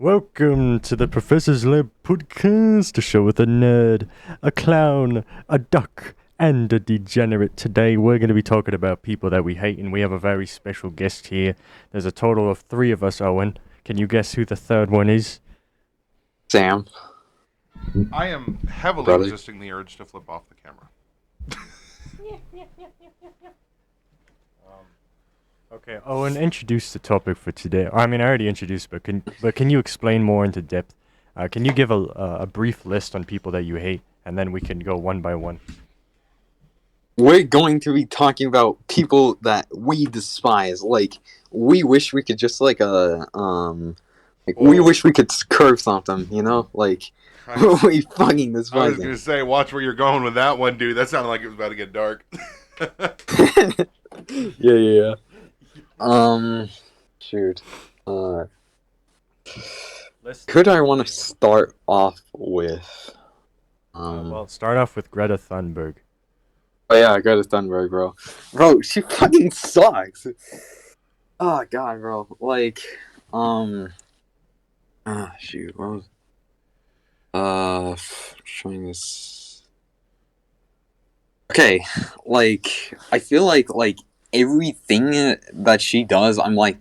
Welcome to the Professor's Lab podcast, a show with a nerd, a clown, a duck, and a degenerate. Today we're going to be talking about people that we hate, and we have a very special guest here. There's a total of three of us, Owen. Can you guess who the third one is? Sam, I am heavily brother. resisting the urge to flip off the camera. Okay, Owen, introduce the topic for today. I mean, I already introduced, but can you explain more into depth? Can you give a brief list on people that you hate, and then we can go one by one. We're going to be talking about people that we despise. Like, we wish we could just we Whoa. wish we could curve something, you know? Like, I, we fucking I was despise going them. to say, watch where you're going with that one, dude. That sounded like it was about to get dark. Yeah. Shoot. Could I want to start off with? Well, start off with Greta Thunberg. Oh yeah, Greta Thunberg, bro. Bro, she fucking sucks. Oh god, bro. Like, shoot. What was? Showing this. Okay, like I feel like everything that she does, I'm like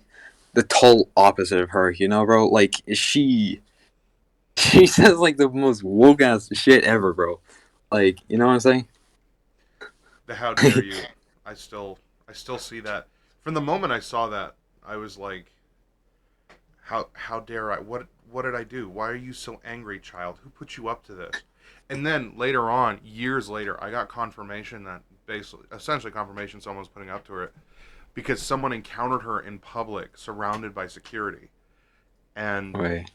the total opposite of her. You know, bro. Like she says like the most woke ass shit ever, bro. Like, you know what I'm saying? How dare you? I still see that. From the moment I saw that, I was like, how dare I? What did I do? Why are you so angry, child? Who put you up to this? And then later on, years later, I got confirmation that essentially confirmation someone was putting up to her because someone encountered her in public, surrounded by security, and Wait.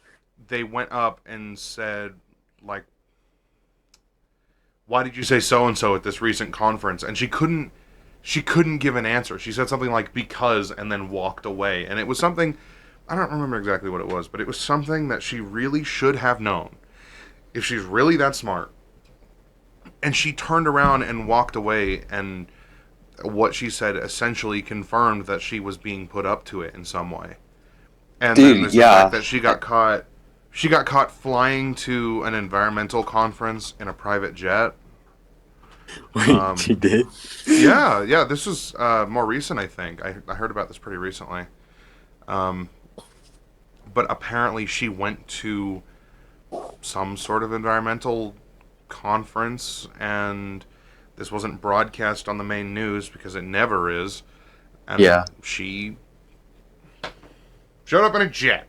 they went up and said, like, why did you say so and so at this recent conference? And she couldn't give an answer. She said something like because and then walked away. And it was something, I don't remember exactly what it was, but it was something that she really should have known if she's really that smart. And she turned around and walked away, and what she said essentially confirmed that she was being put up to it in some way. And then Dude, there's the fact yeah. that she got caught flying to an environmental conference in a private jet. Wait, she did? Yeah. This is more recent, I think. I heard about this pretty recently. Um, but apparently, she went to some sort of environmental conference, and this wasn't broadcast on the main news because it never is. And Yeah. she showed up in a jet.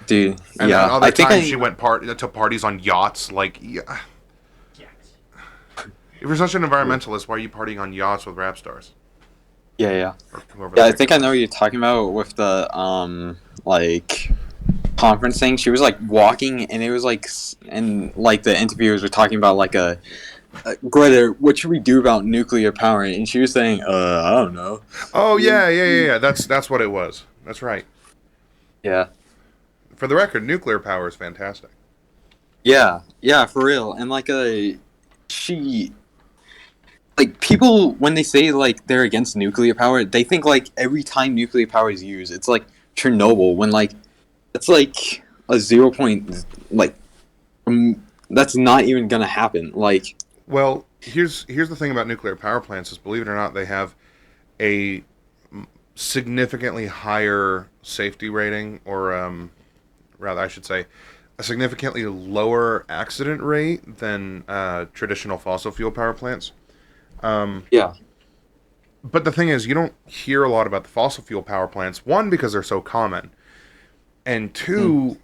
Dude, And yeah. then other I think times I she went to parties on yachts. Like, yeah. If you're such an environmentalist, why are you partying on yachts with rap stars? yeah. Or whoever Yeah, the I heck think it I know was. what you're talking about with the like conference thing. She was like walking and it was like and like the interviewers were talking about like Greta, what should we do about nuclear power? And she was saying, I don't know. Oh yeah. That's what it was. That's right. Yeah. For the record, nuclear power is fantastic. Yeah, for real. And like she like people when they say like they're against nuclear power, they think like every time nuclear power is used, it's like Chernobyl when like it's like a 0 point like that's not even gonna happen. Like Well, here's the thing about nuclear power plants is, believe it or not, they have a significantly higher safety rating, or rather, I should say, a significantly lower accident rate than traditional fossil fuel power plants. yeah, But the thing is, you don't hear a lot about the fossil fuel power plants. One, because they're so common, and two,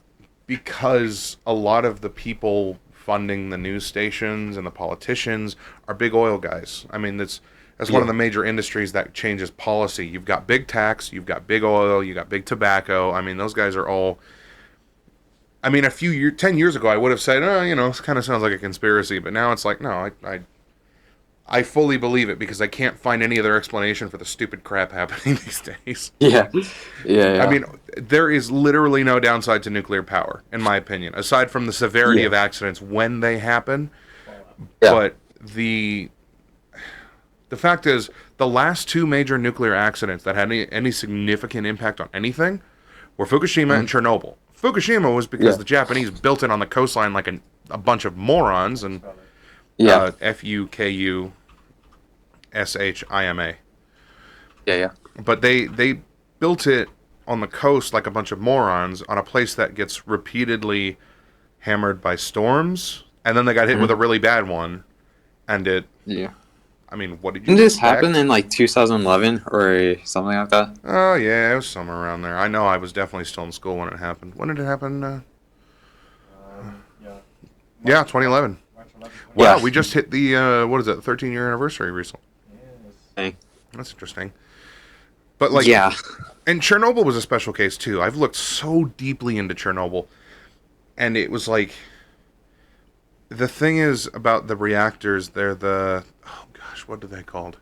because a lot of the people funding the news stations and the politicians are big oil guys. I mean, that's one of yeah, the major industries that changes policy. You've got big tax, you've got big oil, you got big tobacco. I mean, those guys are all. I mean, 10 years ago, I would have said, oh, this kind of sounds like a conspiracy, but now it's like, no, I fully believe it because I can't find any other explanation for the stupid crap happening these days. yeah, I yeah, mean, there is literally no downside to nuclear power, in my opinion, aside from the severity yeah, of accidents when they happen. yeah. But the fact is, the last two major nuclear accidents that had any significant impact on anything were Fukushima and Chernobyl. Fukushima was because Yeah. the Japanese built it on the coastline like a bunch of morons, and Yeah. Fukushima. Yeah. But they built it on the coast like a bunch of morons on a place that gets repeatedly hammered by storms, and then they got hit with a really bad one, and it. Yeah. I mean, what did you Didn't this expect? happen in like 2011 or something like that? Oh yeah, it was somewhere around there. I know I was definitely still in school when it happened. When did it happen? Yeah, 2011. Wow, Yeah. we just hit the what is it, 13-year anniversary recently. Dang. That's interesting. But like, Yeah. and Chernobyl was a special case too. I've looked so deeply into Chernobyl, and it was like, the thing is about the reactors. They're oh gosh, what are they called?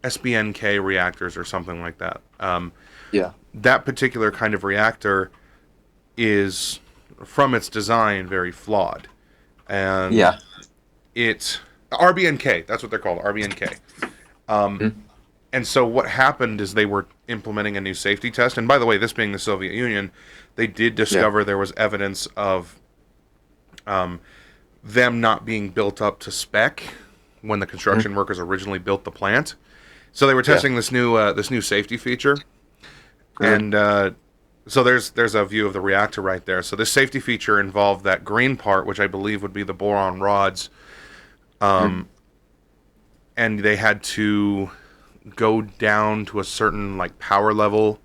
SBNK reactors or something like that. Yeah. That particular kind of reactor is, from its design, very flawed, and Yeah. it's RBNK. That's what they're called, RBNK. And so what happened is they were implementing a new safety test. And by the way, this being the Soviet Union, they did discover there was evidence of them not being built up to spec when the construction workers originally built the plant. So they were testing this new safety feature, and so there's a view of the reactor right there. So this safety feature involved that green part, which I believe would be the boron rods, and they had to go down to a certain like power level,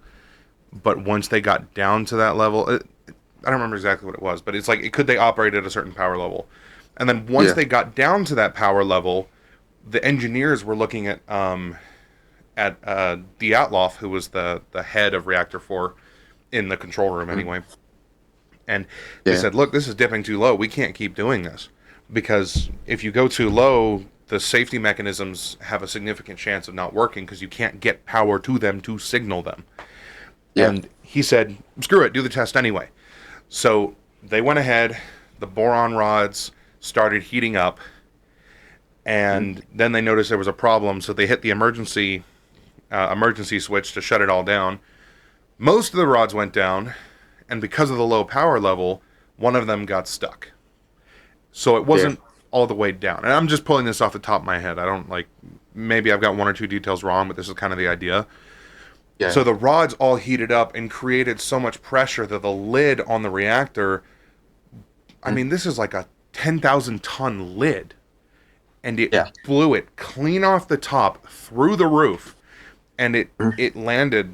but once they got down to that level, I don't remember exactly what it was, but it's like they operate at a certain power level, and then once they got down to that power level, the engineers were looking at Dyatlov, who was the head of Reactor 4 in the control room anyway, and they said, look, this is dipping too low. We can't keep doing this, because if you go too low, the safety mechanisms have a significant chance of not working because you can't get power to them to signal them. Yeah. And he said, screw it, do the test anyway. So they went ahead, the boron rods started heating up, and then they noticed there was a problem, so they hit the emergency switch to shut it all down. Most of the rods went down, and because of the low power level, one of them got stuck. So it wasn't all the way down. And I'm just pulling this off the top of my head. I don't maybe I've got one or two details wrong, but this is kind of the idea. Yeah. So the rods all heated up and created so much pressure that the lid on the reactor, I mean, this is like a 10,000 ton lid. And it blew it clean off the top through the roof, and it landed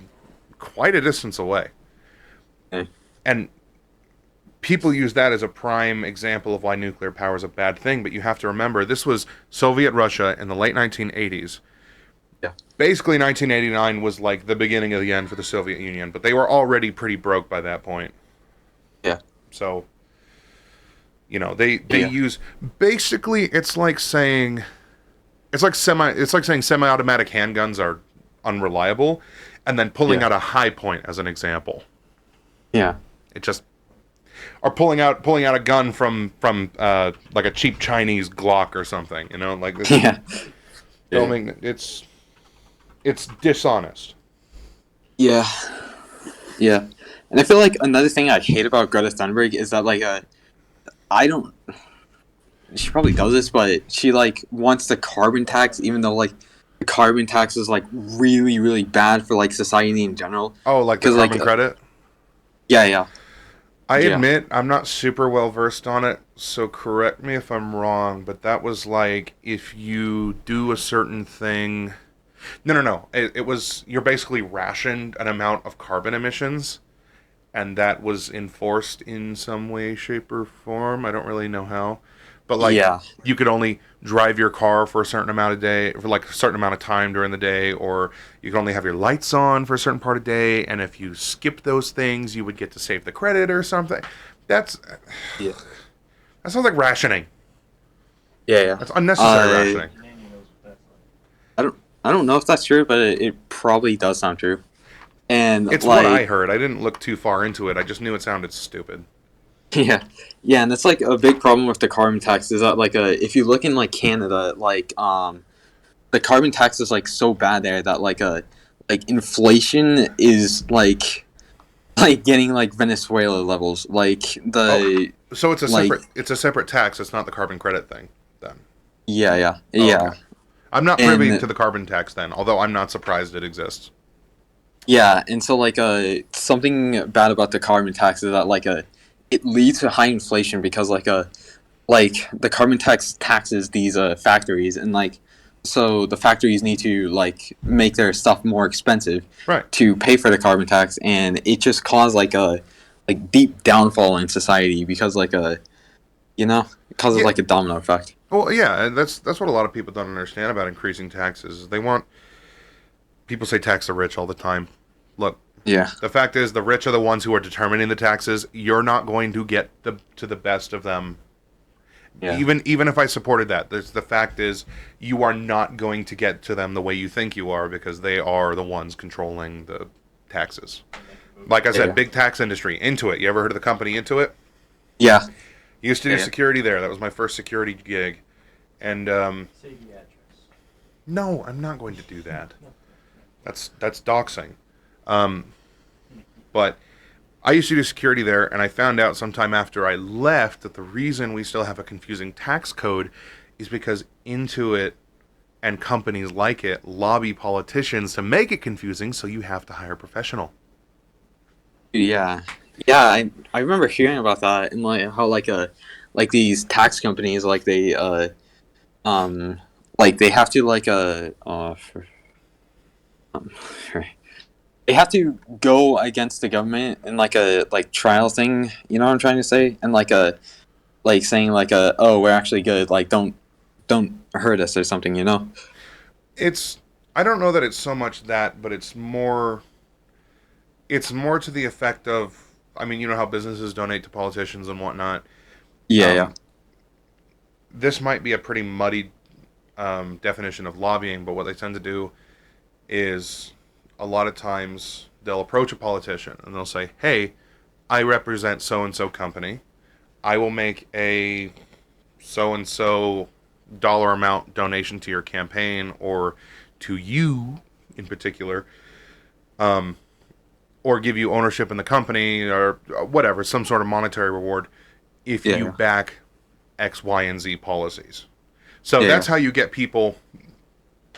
quite a distance away. And people use that as a prime example of why nuclear power is a bad thing, but you have to remember, this was Soviet Russia in the late 1980s. Yeah. Basically, 1989 was like the beginning of the end for the Soviet Union, but they were already pretty broke by that point. Yeah. So, they use, basically, it's like saying semi-automatic handguns are unreliable, and then pulling out a high point as an example. Yeah. It just, or pulling out a gun from like a cheap Chinese Glock or something, like this. It's dishonest. Yeah. Yeah. And I feel like another thing I hate about Greta Thunberg is that she probably does this, but she wants the carbon tax, even though the carbon tax is really, really bad for society in general. Oh, like the carbon credit? Yeah. I admit I'm not super well versed on it, so correct me if I'm wrong, but that was if you do a certain thing. No. It was, you're basically rationed an amount of carbon emissions, and that was enforced in some way, shape, or form. I don't really know how. But you could only drive your car for a certain amount of day, for a certain amount of time during the day, or you could only have your lights on for a certain part of the day, and if you skipped those things, you would get to save the credit or something. That sounds like rationing. Yeah. That's unnecessary rationing. I don't know if that's true, but it probably does sound true. And it's what I heard. I didn't look too far into it. I just knew it sounded stupid. Yeah, and that's a big problem with the carbon tax is that if you look in Canada, the carbon tax is so bad there that inflation is like getting like Venezuela levels, like the So it's a like separate tax. It's not the carbon credit thing, then. yeah, Oh, okay. yeah, I'm not privy to and the carbon tax then, although I'm not surprised it exists. yeah, and so like something bad about the carbon tax is that it leads to high inflation because like the carbon tax taxes these factories, and like so the factories need to like make their stuff more expensive Right. to pay for the carbon tax, and it just caused like a like deep downfall in society because it causes Yeah. like a domino effect. Well, yeah, and that's what a lot of people don't understand about increasing taxes. They want people say tax the rich all the time. Look, Yeah, the fact is the rich are the ones who are determining the taxes. You're not going to get to the best of them. yeah, Even if I supported that, the fact is you are not going to get to them the way you think you are because they are the ones controlling the taxes. Like I said, yeah, big tax industry. Intuit. You ever heard of the company Intuit? yeah, Used to do yeah. security there. That was my first security gig. And Say the address. no, I'm not going to do that. That's doxing. Um, but I used to do security there, and I found out sometime after I left that the reason we still have a confusing tax code is because Intuit and companies like it lobby politicians to make it confusing, so you have to hire a professional. Yeah, yeah. I remember hearing about that and like how like these tax companies um like they have to um, they have to go against the government in like a like trial thing. You know what I'm trying to say? And like saying oh, we're actually good. Like don't hurt us or something. You know? It's I don't know that it's so much that, but it's more to the effect of I mean, you know how businesses donate to politicians and whatnot. Yeah, yeah, Um, this might be a pretty muddy definition of lobbying, but what they tend to do is a lot of times they'll approach a politician and they'll say, "Hey, I represent so and so company. I will make a so and so dollar amount donation to your campaign or to you in particular, um, or give you ownership in the company or whatever, some sort of monetary reward if yeah, you yeah, back X, Y, and Z policies." So yeah, that's how you get people.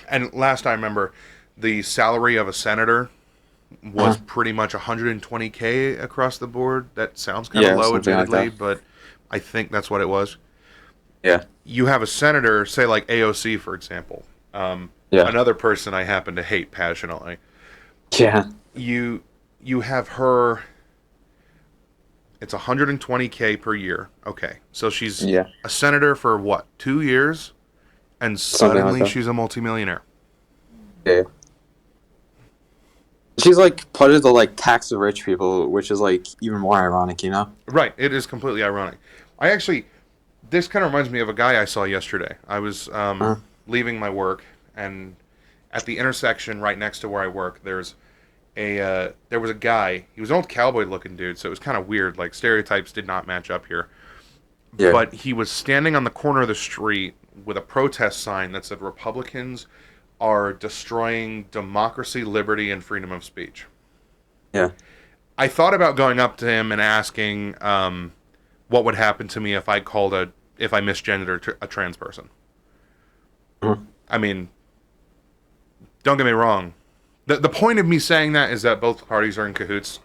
And last I remember, the salary of a senator was uh-huh. pretty much 120K across the board. That sounds kind of Yeah, low, something like admittedly, that. but I think that's what it was. Yeah, You have a senator, say like AOC, for example, yeah, another person I happen to hate passionately. yeah, You you have her. It's 120K per year. Okay, so she's yeah, a senator for what, 2 years, and something like suddenly that. she's a multimillionaire. Yeah. She's like part of the like tax the rich people, which is like even more ironic, you know? Right, it is completely ironic. I actually, this kind of reminds me of a guy I saw yesterday. I was Uh, leaving my work, and at the intersection right next to where I work, there was a guy. He was an old cowboy looking dude, so it was kind of weird. Like stereotypes did not match up here. yeah, But he was standing on the corner of the street with a protest sign that said Republicans are destroying democracy, liberty, and freedom of speech. yeah. I thought about going up to him and asking what would happen to me if I misgendered a trans person. Uh, I mean, don't get me wrong. The point of me saying that is that both parties are in cahoots.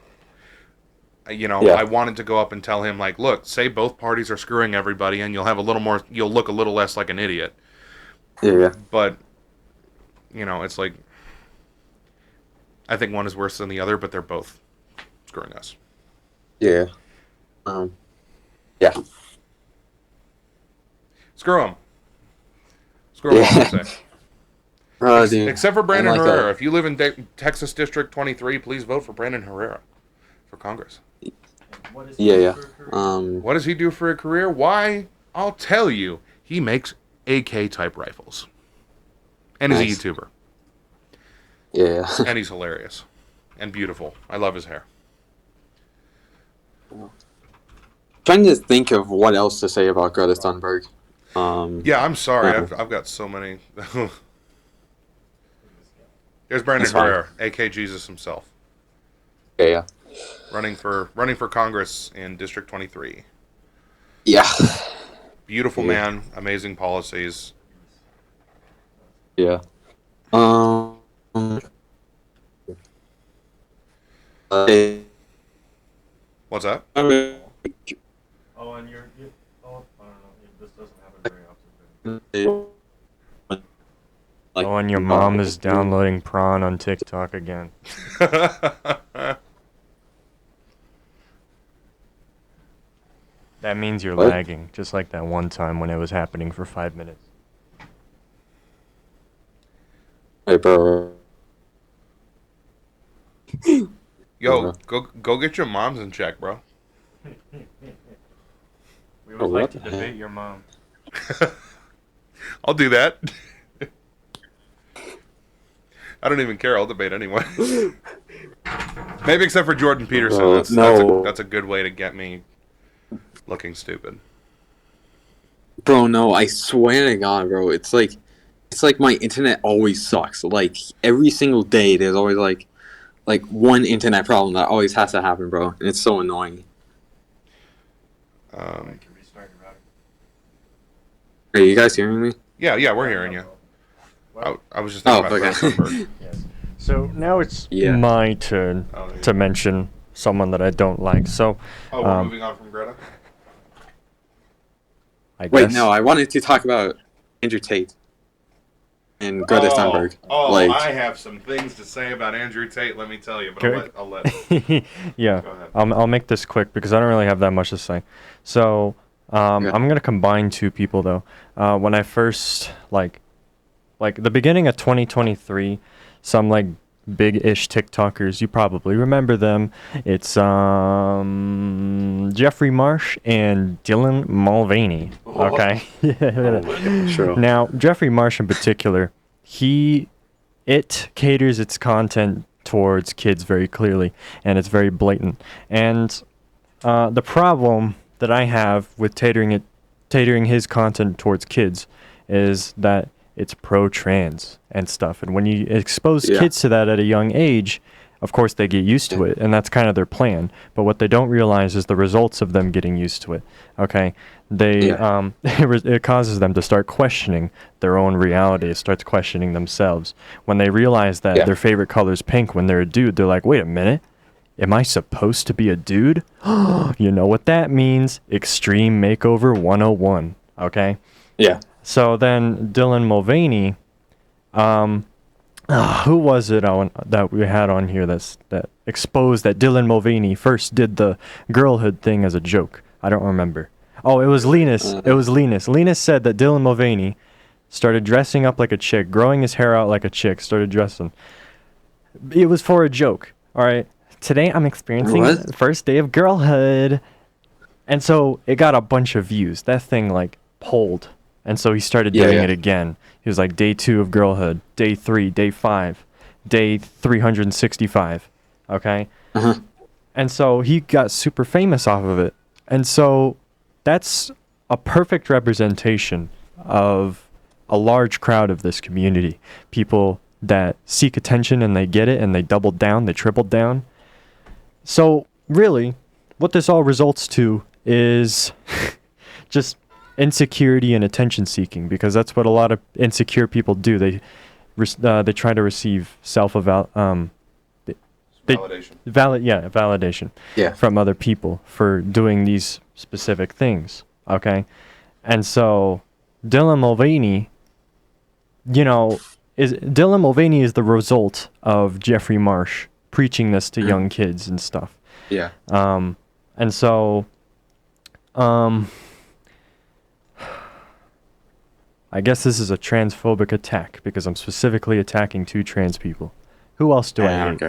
yeah, I wanted to go up and tell him like, look, say both parties are screwing everybody, and you'll look a little less like an idiot. yeah, yeah, But it's like I think one is worse than the other, but they're both screwing us. yeah. Um, yeah, Screw them. Screw them all, I yeah. say. Dude, Except for and Brandon Herrera. If you live in Texas District 23, please vote for Brandon Herrera for Congress. What does he yeah, do yeah. for a career? What does he do for a career? Why? I'll tell you. He makes AK type rifles. And he's Nice. a YouTuber. Yeah, And he's hilarious. And beautiful. I love his hair. trying to think of what else to say about Greta Thunberg. Yeah, I'm sorry. Uh, I've got so many. There's Brandon That's fine. Herrera, AK Jesus himself. yeah, yeah. running for Congress in District 23. Yeah. Beautiful Yeah. man, amazing policies. Yeah. Um. Uh, What's that? Oh, and oh, I don't know. This doesn't happen very often. like, Oh, and your mom is downloading prawn on TikTok again. That means you're What? lagging, just like that one time when it was happening for 5 minutes. Hey, bro. Yo, go get your moms in check, bro. We would like to debate your mom. I'll do that. I don't even care. I'll debate anyway. Maybe except for Jordan Peterson. That's a good way to get me looking stupid. Bro, no, I swear to God, bro. It's like my internet always sucks. Like every single day, there's always like one internet problem that always has to happen, bro, and it's so annoying. Are you guys hearing me? Yeah, we're hearing you. I was just thinking about okay. Sunberg. Yes. So now it's Yeah. my turn to mention someone that I don't like. So, We're moving on from Greta? I guess. Wait, no, I wanted to talk about Andrew Tate and Greta Thunberg. I have some things to say about Andrew Tate, let me tell you, but I'll let yeah, Go ahead. I'll make this quick because I don't really have that much to say. So, I'm gonna combine two people though. When I first like the beginning of 2023, some like big-ish TikTokers, you probably remember them. It's Jeffrey Marsh and Dylan Mulvaney. Okay. Sure. Now, Jeffrey Marsh in particular, it caters its content towards kids very clearly, and it's very blatant. And the problem that I have with catering his content towards kids is that it's pro-trans and stuff. And when you expose kids to that at a young age, of course they get used to it, and that's kind of their plan. But what they don't realize is the results of them getting used to it. Okay, it causes them to start questioning their own reality. It starts questioning themselves. When they realize that their favorite color is pink when they're a dude, they're like, wait a minute, am I supposed to be a dude? You know what that means? Extreme Makeover 101. Okay? Yeah. So then Dylan Mulvaney, who was it that we had on here that exposed that Dylan Mulvaney first did the girlhood thing as a joke? I don't remember. Oh, it was Linus. It was Linus. Linus said that Dylan Mulvaney started dressing up like a chick, growing his hair out like a chick, started dressing. It was for a joke, all right? Today I'm experiencing the first day of girlhood. And so it got a bunch of views. That thing, like, pulled. And so he started doing it again. He was like, day 2 of girlhood, day 3, day 5, day 365, okay? Uh-huh. And so he got super famous off of it. And so that's a perfect representation of a large crowd of this community. People that seek attention and they get it and they doubled down, they tripled down. So really, what this all results to is just insecurity and attention seeking, because that's what a lot of insecure people do. They try to receive validation from other people for doing these specific things. Okay, and so Dylan Mulvaney, Dylan Mulvaney is the result of Jeffrey Marsh preaching this to young kids and stuff. Yeah. And so, I guess this is a transphobic attack because I'm specifically attacking 2 trans people. Who else do I hate?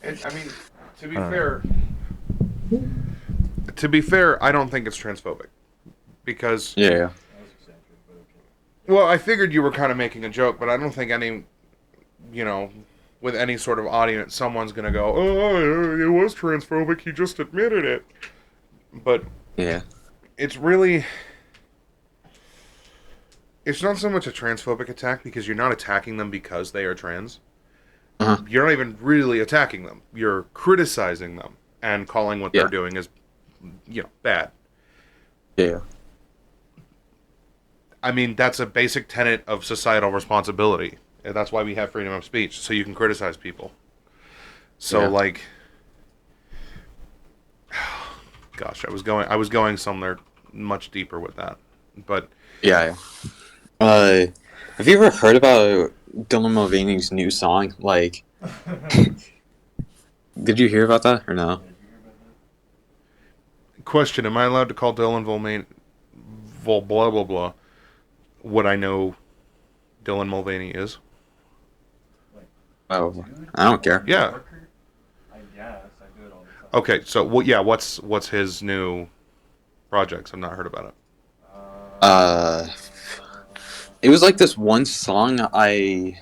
And, I mean, to be fair, I don't think it's transphobic because well, I figured you were kind of making a joke, but I don't think any, with any sort of audience, someone's gonna go, "Oh, it was transphobic. He just admitted it." But it's really. It's not so much a transphobic attack because you're not attacking them because they are trans. Uh-huh. You're not even really attacking them. You're criticizing them and calling what Yeah. they're doing as, bad. Yeah. I mean, that's a basic tenet of societal responsibility. And that's why we have freedom of speech, so you can criticize people. So, Yeah. like, gosh, I was going somewhere much deeper with that, but Yeah. Have you ever heard about Dylan Mulvaney's new song? Like, did you hear about that or no? question: am I allowed to call Dylan Mulvaney, blah blah blah, what I know Dylan Mulvaney is? Oh, I don't care. Yeah. I guess I do it all the time. Okay, so what's his new projects? I've not heard about it. Uh, it was like this one song I.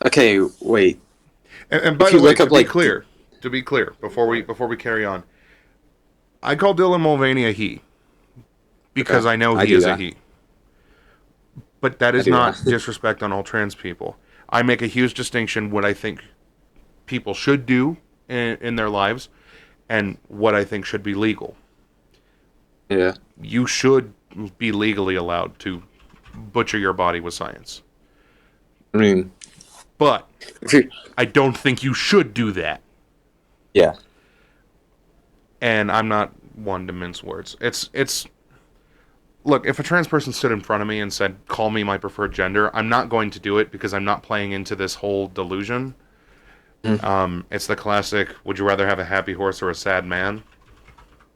Okay, wait. And by If the you way, look up, like, to be clear, before we carry on, I call Dylan Mulvaney a he because Okay, I know I he do is a that. he. But that is do not that. disrespect on all trans people. I make a huge distinction what I think people should do in their lives and what I think should be legal. Yeah. You should be legally allowed to butcher your body with science. I mean, But if you I don't think you should do that. yeah. And I'm not one to mince words. It's look, if a trans person stood in front of me and said, "Call me my preferred gender," I'm not going to do it because I'm not playing into this whole delusion. Mhm. It's the classic, would you rather have a happy horse or a sad man?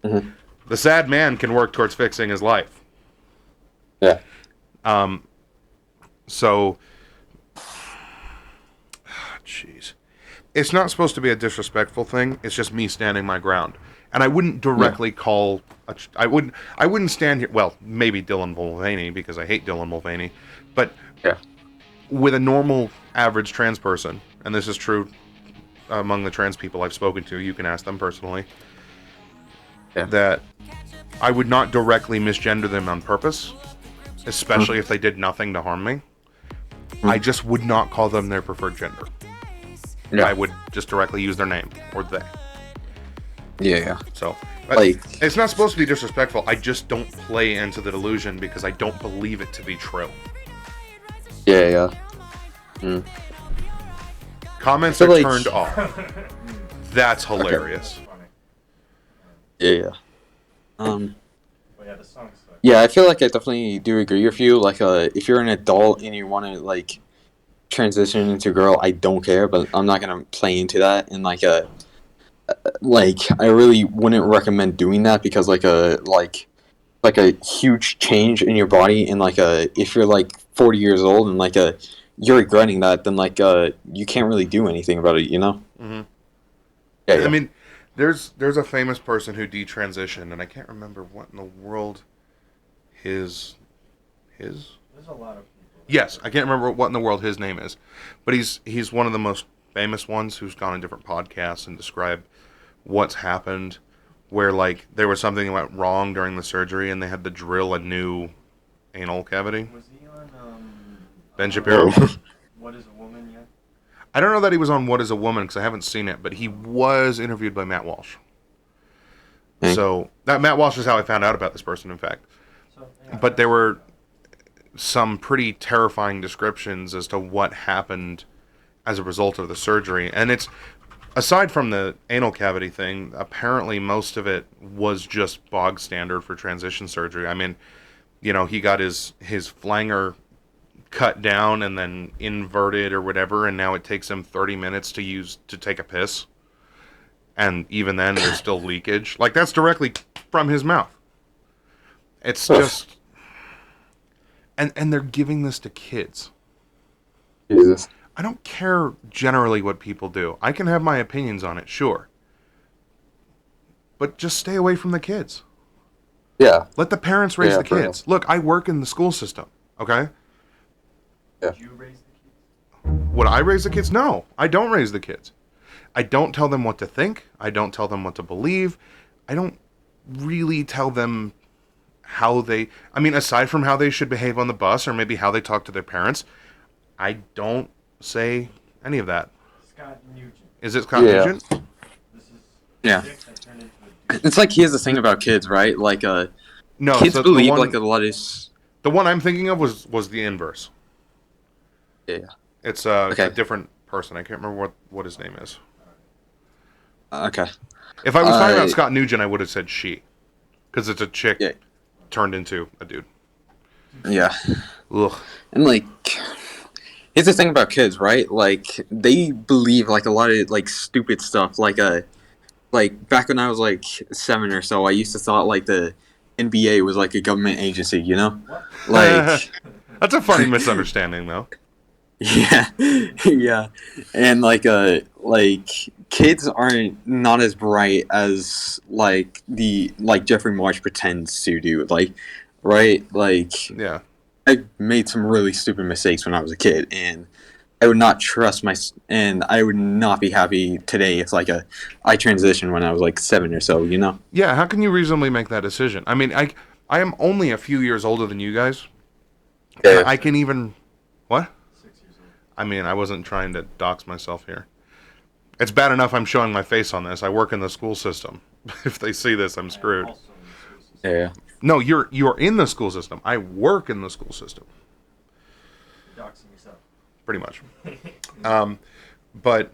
Mhm. The sad man can work towards fixing his life. Yeah. So, jeez. It's not supposed to be a disrespectful thing. It's just me standing my ground. And I wouldn't directly call I wouldn't stand here, well, maybe Dylan Mulvaney because I hate Dylan Mulvaney, but Yeah. with a normal average trans person, and this is true among the trans people I've spoken to, you can ask them personally, Yeah. that I would not directly misgender them on purpose, especially if they did nothing to harm me. I just would not call them their preferred gender. Yeah. I would just directly use their name, or they. Yeah. So, but Like, it's not supposed to be disrespectful. I just don't play into the delusion because I don't believe it to be true. yeah. Mm. Comments So, are like- turned off. That's hilarious. Yeah. But yeah, the song sucks. Yeah, I feel like I definitely do agree with you. Like, if you're an adult and you want to, like, transition into a girl, I don't care, but I'm not gonna play into that. And like, I really wouldn't recommend doing that because like a huge change in your body, and like if you're like 40 years old and like you're regretting that, then like you can't really do anything about it, you know? Mm-hmm. Yeah. I mean, there's a famous person who detransitioned, and I can't remember what in the world his. There's a lot of people. Yes, I can't remember what in the world his name is, but he's one of the most famous ones who's gone on different podcasts and described what's happened, where like there was something that went wrong during the surgery and they had to drill a new anal cavity. Was he on Ben Shapiro. What is a Woman yet? I don't know that he was on What Is a Woman because I haven't seen it, but he was interviewed by Matt Walsh. Okay. So that Matt Walsh is how I found out about this person, in fact. So, yeah, But there were some pretty terrifying descriptions as to what happened as a result of the surgery. And it's, aside from the anal cavity thing, apparently most of it was just bog standard for transition surgery. I mean, he got his flanger cut down and then inverted or whatever, and now it takes him 30 minutes to take a piss. And even then, there's still leakage. Like, that's directly from his mouth. It's just... And they're giving this to kids. Jesus. I don't care generally what people do. I can have my opinions on it, sure. But just stay away from the kids. Yeah. Let the parents raise Yeah, the for real. kids. Look, I work in the school system, okay? Did you raise the kids? Would I raise the kids? No, I don't raise the kids. I don't tell them what to think. I don't tell them what to believe. I don't really tell them how they... I mean, aside from how they should behave on the bus or maybe how they talk to their parents, I don't say any of that. Scott Nugent. Is it Scott Yeah. Nugent? This is Yeah. dick that turned into a dude. It's like here's the thing about kids, right? Like No, kids so believe like a lot of the one I'm thinking of was the inverse. yeah. It's Okay. a different person. I can't remember what his name is. Okay. If I was talking about Uh, Scott Nugent, I would have said she, because it's a chick Yeah. turned into a dude. Yeah. Ugh. And like here's the thing about kids, right? Like they believe like a lot of like stupid stuff. Like back when I was like 7 or so, I used to thought like the NBA was like a government agency, you know? Like That's a funny misunderstanding, though. yeah. Yeah. And like kids aren't not as bright as like the like Jeffrey Marsh pretends to do. Like right? Like Yeah. I made some really stupid mistakes when I was a kid, and I would not trust and I would not be happy today if I transitioned when I was like 7 or so, you know? Yeah, how can you reasonably make that decision? I mean, I am only a few years older than you guys, and I can even what? 6 years old. I mean, I wasn't trying to dox myself here. It's bad enough I'm showing my face on this. I work in the school system. If they see this, I'm screwed. Also in the school system. Yeah. No, you're in the school system. I work in the school system, You're doxing yourself. pretty much. But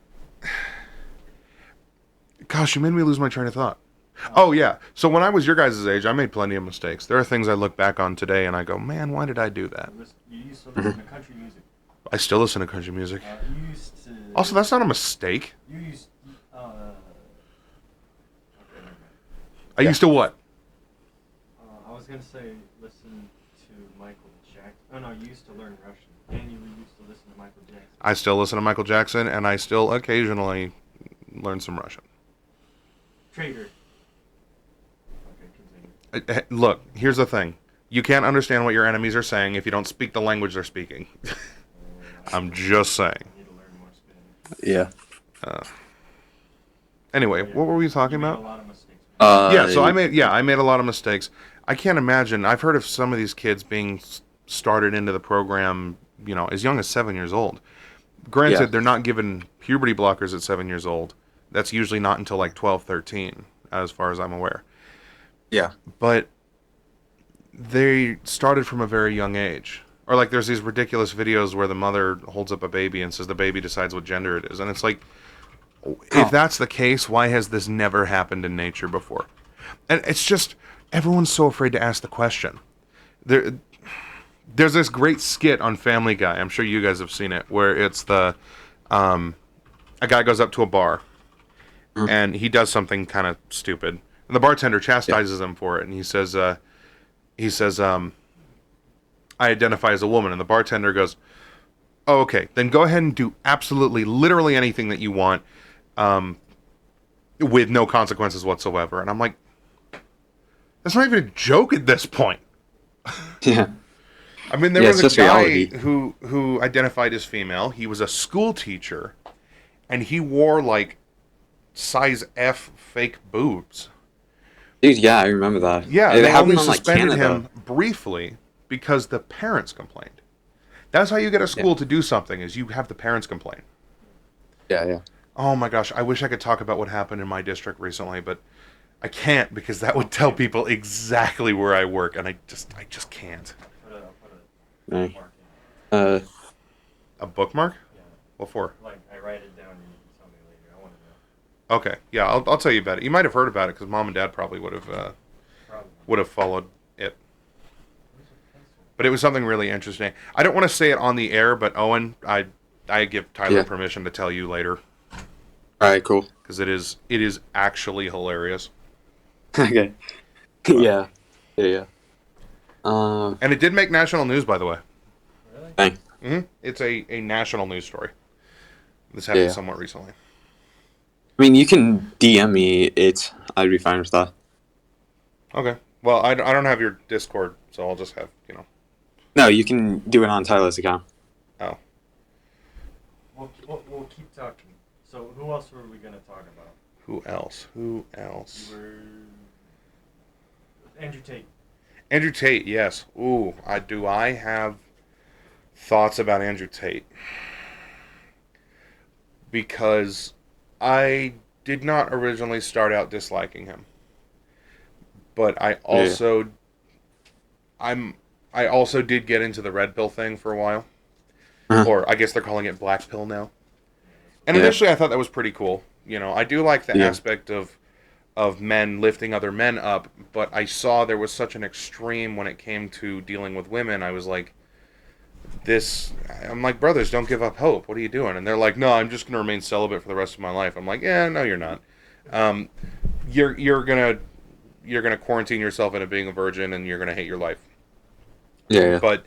gosh, you made me lose my train of thought. Oh yeah. So when I was your guys' age, I made plenty of mistakes. There are things I look back on today and I go, man, why did I do that? You used to listen to country music. I still listen to country music. You used to. Also, that's not a mistake. You used. Okay, never mind. I used to what? I was gonna say listen to Michael Jackson. Oh no, you used to learn Russian, and you used to listen to Michael Jackson. I still listen to Michael Jackson, and I still occasionally learn some Russian. Traitor. Okay, continue. Look, here's the thing. You can't understand what your enemies are saying if you don't speak the language they're speaking. I'm just saying. I need to learn more Spanish. Yeah. Anyway, what were we talking You made about? a lot of mistakes. Yeah, so I made a lot of mistakes. I can't imagine. I've heard of some of these kids being started into the program, as young as 7 years old. Granted, Yeah. they're not given puberty blockers at 7 years old. That's usually not until like 12, 13, as far as I'm aware. Yeah. But they started from a very young age. Or like there's these ridiculous videos where the mother holds up a baby and says the baby decides what gender it is. And it's like, if that's the case, why has this never happened in nature before? And it's just, everyone's so afraid to ask the question. There's this great skit on Family Guy, I'm sure you guys have seen it, where it's a guy goes up to a bar, and he does something kind of stupid. And the bartender chastises him for it, and he says, I identify as a woman. And the bartender goes, oh, okay, then go ahead and do absolutely, literally anything that you want, with no consequences whatsoever. And I'm like, that's not even a joke at this point. Yeah. I mean, there Yeah, was it's a just guy reality. who identified as female. He was a school teacher, and he wore like size F fake boobs. Dude, yeah, I remember that. Yeah, It they only happened on like suspended Canada. him briefly because the parents complained. That's how you get a school to do something, is you have the parents complain. Yeah. Oh my gosh, I wish I could talk about what happened in my district recently, but I can't because that would tell people exactly where I work, and I just can't. Put a No. mark in. A bookmark? Yeah. What for? Like I write it down and you can tell me later. I want to know. Okay, yeah, I'll tell you about it. You might have heard about it because Mom and Dad probably would have followed it. But it was something really interesting. I don't want to say it on the air, but Owen, I give Tyler permission to tell you later All right, cool. because it is actually hilarious. Okay. Yeah. And it did make national news, by the way. Really? Dang. It's a national news story. This happened Yeah. somewhat recently. I mean, you can DM me it. I'd be fine with that. Okay. Well, I don't have your Discord, so I'll just have, No, you can do it on Tyler's account. Oh. We'll keep talking. So who else were we gonna talk about? Who else? We were Andrew Tate. Andrew Tate, yes. Ooh, I have thoughts about Andrew Tate. Because I did not originally start out disliking him. But Yeah. I'm I also did get into the red pill thing for a while. Uh, Or I guess they're calling it black pill now. And yeah. initially I thought that was pretty cool. I do like the Yeah. aspect of men lifting other men up, but I saw there was such an extreme when it came to dealing with women. I was like, I'm like, brothers, don't give up hope. What are you doing? And they're like, no, I'm just going to remain celibate for the rest of my life. I'm like, yeah, no, you're not. Um, you're gonna quarantine yourself into being a virgin, and you're gonna hate your life. Yeah. Yeah. But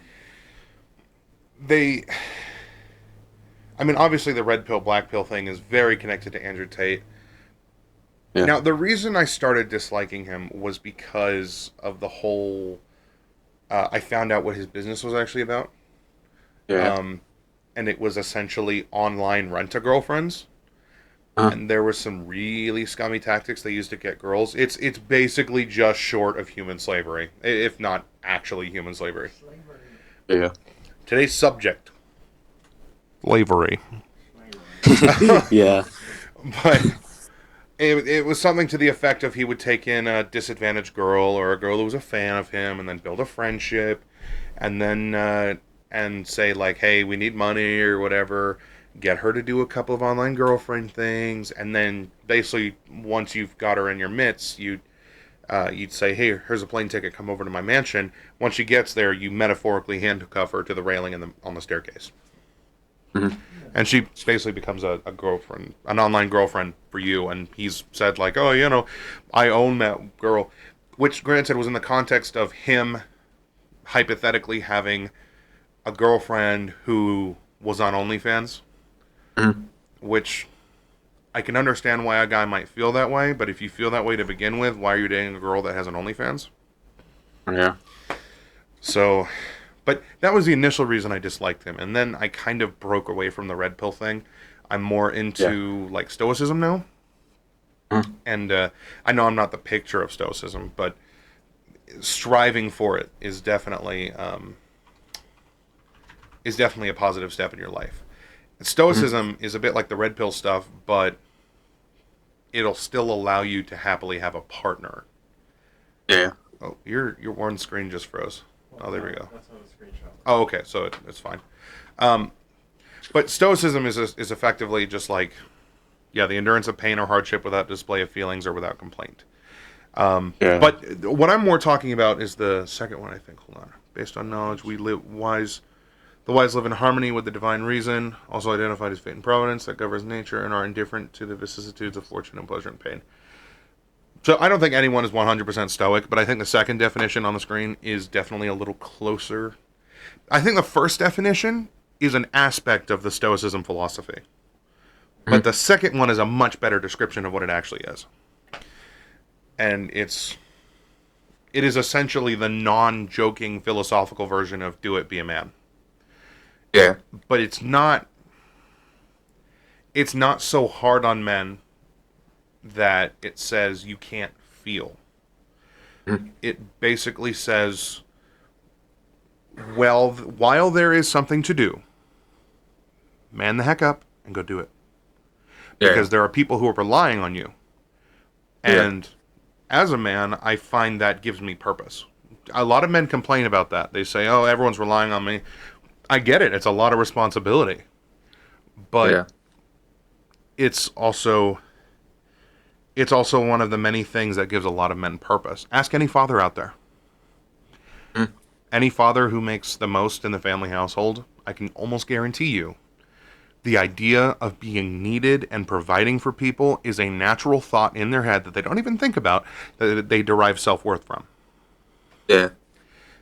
they, I mean, obviously the red pill, black pill thing is very connected to Andrew Tate. Yeah. Now, the reason I started disliking him was because of the whole. I found out what his business was actually about. Yeah. Um, and it was essentially online rent-a-girlfriends. Uh, And there were some really scummy tactics they used to get girls. It's basically just short of human slavery, if not actually human slavery. yeah. Today's subject: slavery. Yeah. But it was something to the effect of he would take in a disadvantaged girl or a girl who was a fan of him, and then build a friendship, and then and say like, hey, we need money or whatever. Get her to do a couple of online girlfriend things, and then basically once you've got her in your midst, you'd say, hey, here's a plane ticket, come over to my mansion. Once she gets there, you metaphorically handcuff her to the railing on the staircase. Mhm. And she basically becomes a girlfriend, an online girlfriend for you. And he's said like, oh, I own that girl, which granted was in the context of him hypothetically having a girlfriend who was on OnlyFans, Mhm. which I can understand why a guy might feel that way. But if you feel that way to begin with, why are you dating a girl that has an OnlyFans? Yeah. So, but that was the initial reason I disliked him, and then I kind of broke away from the red pill thing. I'm more into like stoicism now, Mhm. and I know I'm not the picture of stoicism, but striving for it is definitely a positive step in your life. Mhm. Stoicism is a bit like the red pill stuff, but it'll still allow you to happily have a partner. Yeah. Oh, your one screen just froze. Oh, there we go. That's on the screenshot. Oh, okay, so it's fine. Um, But stoicism is effectively just like, yeah, the endurance of pain or hardship without display of feelings or without complaint. Yeah. But what I'm more talking about is the second one, I think. Hold on. Based on knowledge, we live wise. The wise live in harmony with the divine reason, also identified as fate and providence that governs nature, and are indifferent to the vicissitudes of fortune and pleasure and pain. So I don't think anyone is 100% stoic, but I think the second definition on the screen is definitely a little closer. I think the first definition is an aspect of the stoicism philosophy. But Mhm. the second one is a much better description of what it actually is. And it is essentially the non-joking philosophical version of do it, be a man. Yeah. But it's not so hard on men that it says you can't feel. Mhm. It basically says, well, while there is something to do, man the heck up and go do it. Yeah. Because there are people who are relying on you. Yeah. And as a man, I find that gives me purpose. A lot of men complain about that. They say, "Oh, everyone's relying on me." I get it. It's a lot of responsibility. But Yeah. it's also it's also one of the many things that gives a lot of men purpose. Ask any father out there. Mhm. Any father who makes the most in the family household, I can almost guarantee you, the idea of being needed and providing for people is a natural thought in their head that they don't even think about, that they derive self-worth from. Yeah.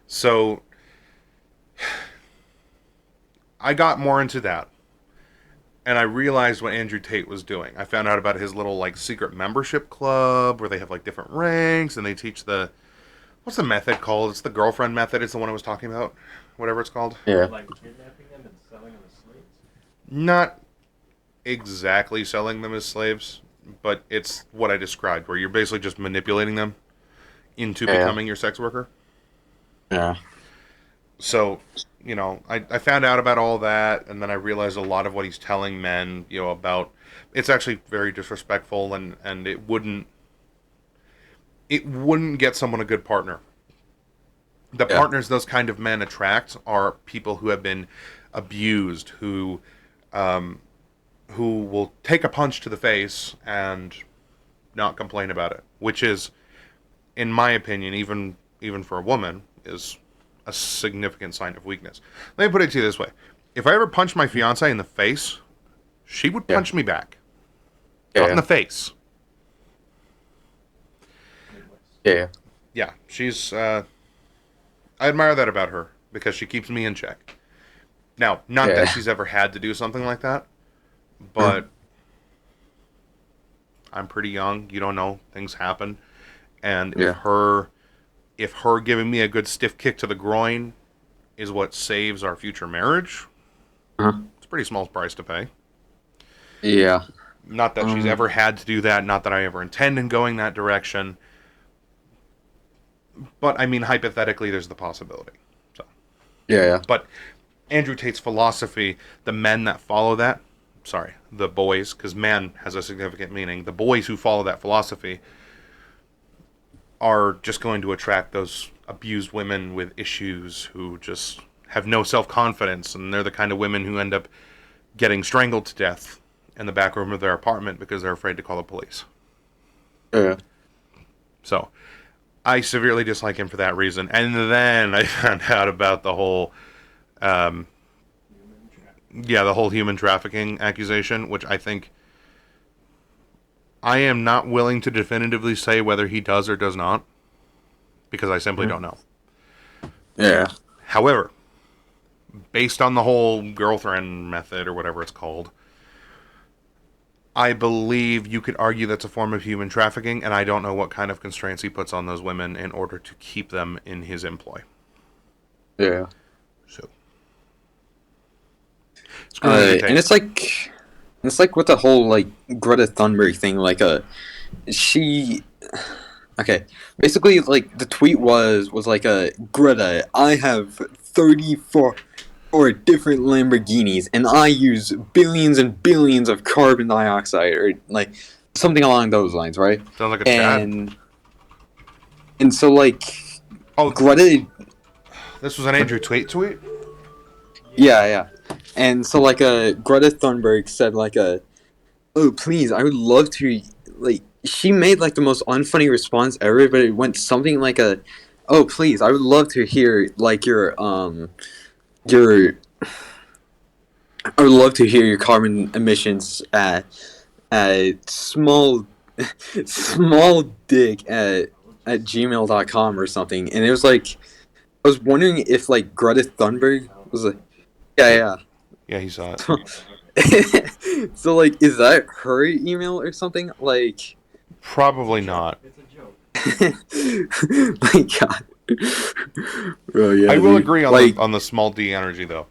So I got more into that. And I realized what Andrew Tate was doing. I found out about his little like secret membership club where they have like different ranks and they teach what's the method called? It's the girlfriend method. It's the one I was talking about. Whatever it's called. Yeah. Like kidnapping them and selling them as slaves? Not exactly selling them as slaves, but it's what I described, where you're basically just manipulating them into Yeah. becoming your sex worker. Yeah. So, I found out about all that, and then I realized a lot of what he's telling men, about it's actually very disrespectful, and it wouldn't get someone a good partner. The Yeah. partners those kind of men attract are people who have been abused, um, who will take a punch to the face and not complain about it, which is, in my opinion, even for a woman, is a significant sign of weakness. Let me put it to you this way: if I ever punched my fiance in the face, she would Yeah. punch me back, Yeah. not in the face. Yeah. Yeah, she's. I admire that about her because she keeps me in check. Now, not that Yeah. she's ever had to do something like that, Huh. but I'm pretty young. You don't know, things happen, and if Yeah. her giving me a good stiff kick to the groin is what saves our future marriage, Uh-huh. it's a pretty small price to pay. Yeah. Not that she's ever had to do that, not that I ever intend in going that direction, but I mean, hypothetically, there's the possibility. So, Yeah. but Andrew Tate's philosophy, the men that follow that, sorry, the boys, because man has a significant meaning, the boys who follow that philosophy are just going to attract those abused women with issues who just have no self-confidence, and they're the kind of women who end up getting strangled to death in the back room of their apartment because they're afraid to call the police. Yeah. So I severely dislike him for that reason. And then I found out about the whole, the whole human trafficking accusation, which I am not willing to definitively say whether he does or does not, because I simply don't know. Yeah. However, based on the whole girlfriend method or whatever it's called, I believe you could argue that's a form of human trafficking, and I don't know what kind of constraints he puts on those women in order to keep them in his employ. Yeah. So, screw Andrew Tate. And it's like with the whole like Greta Thunberg thing, like she okay, basically like the tweet was like Greta, I have 34 different Lamborghinis and I use billions and billions of carbon dioxide or like something along those lines, right? Sounds like a Chad. And so like Oh, Greta, this was an Andrew Tate tweet? yeah. And so like Greta Thunberg said like oh please, I would love to like she made like the most unfunny response ever, but it went something like oh please, I would love to hear like your I would love to hear your carbon emissions at small dick at gmail.com or something. And it was like I was wondering if like Greta Thunberg was like yeah. Yeah, he saw it. So like is that her email or something? Like Probably not. my god. Bro, yeah, I will dude. agree on like, the small D energy though.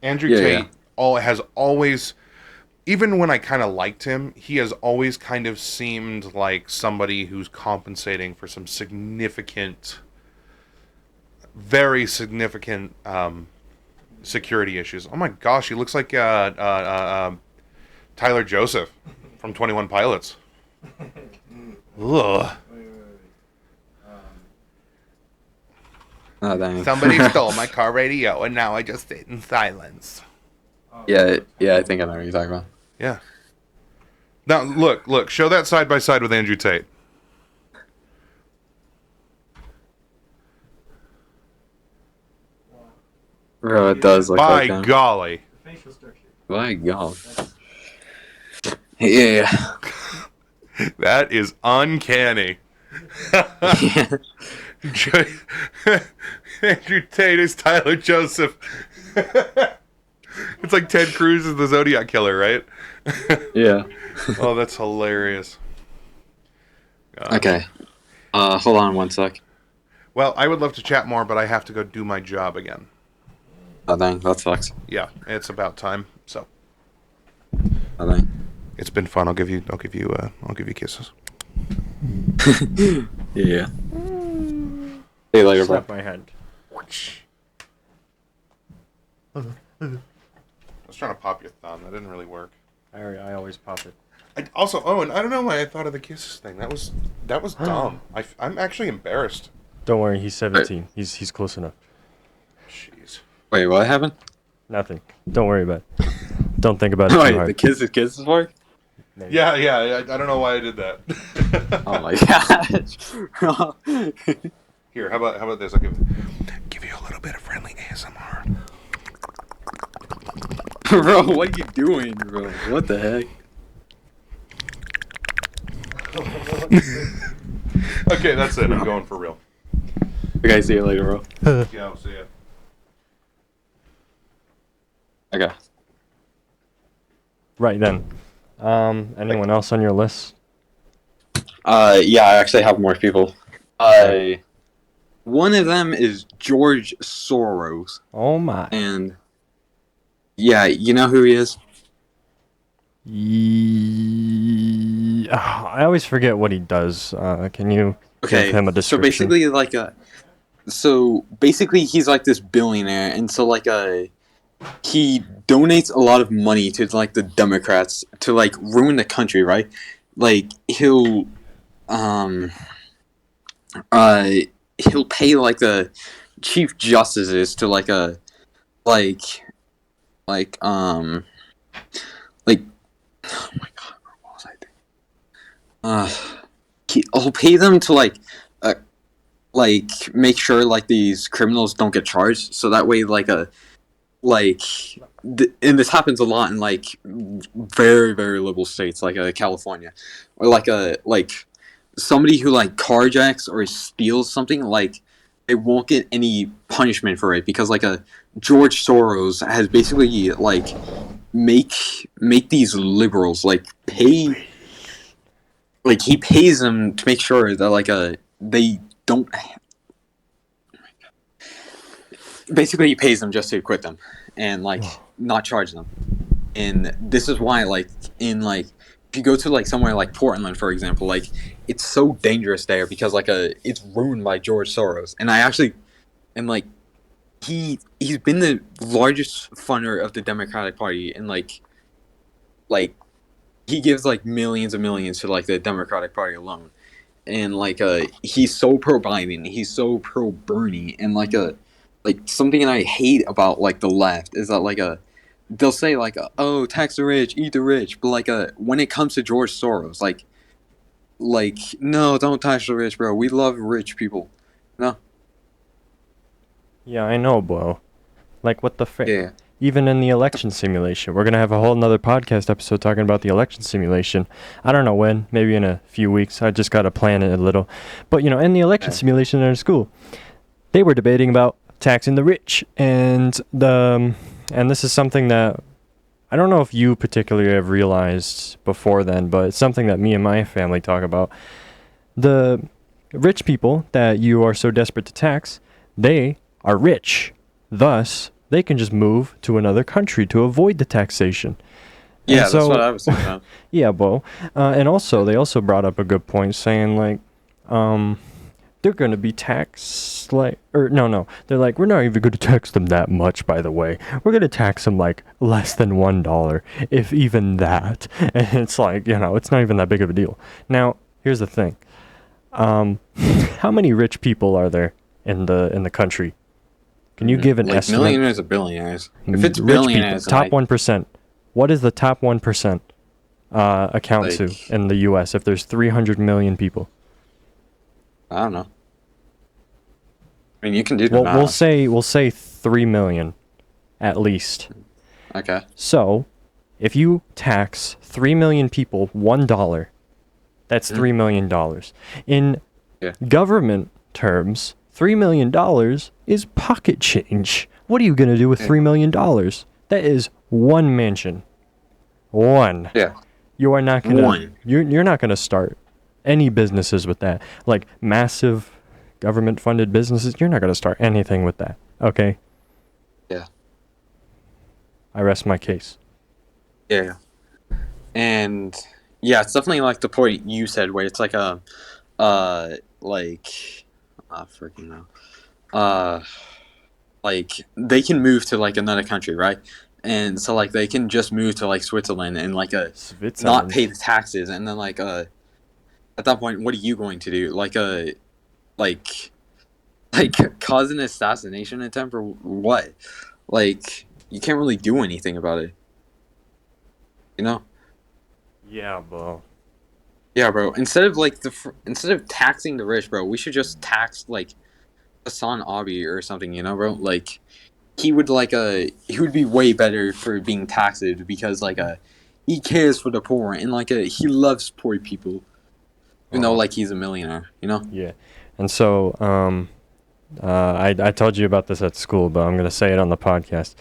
Andrew Tate has always, even when I kind of liked him, he has always kind of seemed like somebody who's compensating for some significant, very significant security issues. Oh my gosh, he looks like Tyler Joseph from 21 Pilots. Ugh. Oh, dang. Somebody stole my car radio, and now I just sit in silence. Yeah, I think I know what you're talking about. Yeah. Now, look, show that side by side with Andrew Tate. Bro, it does look By like him. golly. By golly. Yeah. That is uncanny. Andrew Tate is Tyler Joseph. It's like Ted Cruz is the Zodiac Killer, right? Yeah. Oh, that's hilarious. Okay. Hold on one sec. Well, I would love to chat more, but I have to go do my job again. Oh, dang, that sucks. Yeah, it's about time. So. Oh, dang. It's been fun. I'll give you kisses. Yeah. See you later, bro. Slap my hand. was trying to pop your thumb. That didn't really work. I always pop it. And I don't know why I thought of the kisses thing. That was dumb. I'm actually embarrassed. Don't worry, he's 17. He's close enough. Jeez. Wait, what happened? Nothing. Don't worry about it. Don't think about it too Wait, hard. the kisses part? Maybe. Yeah. I don't know why I did that. Oh my gosh. Here, how about this? I'll give you a little bit of friendly ASMR. Bro, what are you doing, bro? What the heck? Okay, that's it. I'm going for real. Okay, see you later, bro. Yeah, I'll see ya. Okay. Right then. Anyone else on your list? Yeah, I actually have more people. One of them is George Soros, Oh my. and yeah, you know who he is? I always forget what he does. Can you give him a description? So basically he's like this billionaire, and so he donates a lot of money to like the Democrats to like ruin the country, right? Like he'll pay like the chief justices to like oh my god, what was I thinking? He'll pay them to make sure like these criminals don't get charged, so that way and this happens a lot in like very very liberal states like California, or like somebody who like carjacks or steals something, like they won't get any punishment for it because George Soros has basically like make these liberals like pay, like he pays them to make sure that they don't, basically he pays them just to quit them and not charge them. And this is why if you go to somewhere like Portland, for example, it's so dangerous there because it's ruined by George Soros. And he's been the largest funder of the Democratic Party, and he gives millions and millions to the Democratic Party alone. And he's so pro Biden, he's so pro Bernie, and something that I hate about the left is that they'll say oh, tax the rich, eat the rich, but when it comes to George Soros, no, don't tax the rich, bro. We love rich people. No. Yeah, I know, bro. What the frick? Yeah. Even in the election simulation, we're gonna have a whole nother podcast episode talking about the election simulation. I don't know when, maybe in a few weeks. I just gotta plan it a little. But in the election simulation in our school, they were debating about taxing the rich, and this is something that I don't know if you particularly have realized before then, but it's something that me and my family talk about. The rich people that you are so desperate to tax, they are rich. Thus, they can just move to another country to avoid the taxation. Yeah, and so, that's what I was thinking about. Yeah, Bo. And also, they also brought up a good point saying, they're going to be taxed, they're like, we're not even going to tax them that much, by the way. We're going to tax them, less than $1, if even that. And it's it's not even that big of a deal. Now, here's the thing. How many rich people are there in the country? Can you give an estimate? Millionaires or billionaires? If it's Rich billionaires, people, top 1%. What is the top 1% account to in the U.S. if there's 300 million people? I don't know. I mean, you can do the math. We'll say 3 million, at least. Okay. So, if you tax 3 million people $1, that's $3 million. In government terms, $3 million is pocket change. What are you gonna do with $3 million? That is one mansion. One. Yeah. You are not gonna. One. You're not gonna start any businesses with that. Massive government-funded businesses. You're not gonna start anything with that. Okay. Yeah. I rest my case. Yeah. And yeah, it's definitely the point you said where it's I freaking know. like they can move to like another country, right? And so like they can just move to like Switzerland and like not Switzerland. pay the taxes, and then like at that point, what are you going to do? Like like cause an assassination attempt or what? Like you can't really do anything about it, you know? Yeah, bro. Yeah, bro. Instead of taxing the rich, bro, we should just tax like Hassan Abi or something, you know, bro? Like he would be way better for being taxed because he cares for the poor and he loves poor people, even though Uh-huh. like he's a millionaire, you know? Yeah. And so, I told you about this at school, but I'm going to say it on the podcast.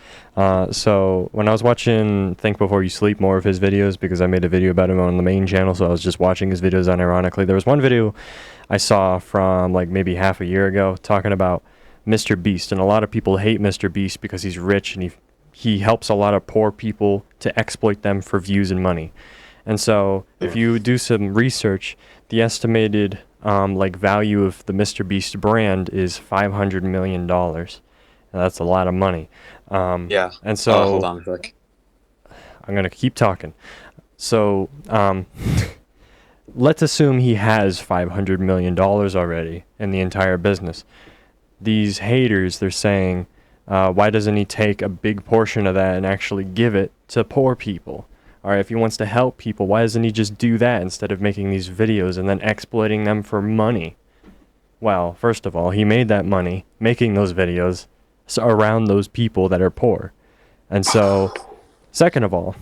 So when I was watching Think Before You Sleep, more of his videos, because I made a video about him on the main channel, so I was just watching his videos unironically. There was one video I saw from like maybe half a year ago talking about Mr. Beast, and a lot of people hate Mr. Beast because he's rich and he helps a lot of poor people to exploit them for views and money. And so if Yeah. you do some research, the estimated like value of the Mr. Beast brand is $500 million. And that's a lot of money. Yeah. And Hold so on a sec. I'm gonna keep talking. So let's assume he has $500 million already in the entire business. These haters, they're saying, why doesn't he take a big portion of that and actually give it to poor people? All right, if he wants to help people, why doesn't he just do that instead of making these videos and then exploiting them for money? Well, first of all, he made that money making those videos around those people that are poor. And so, second of all,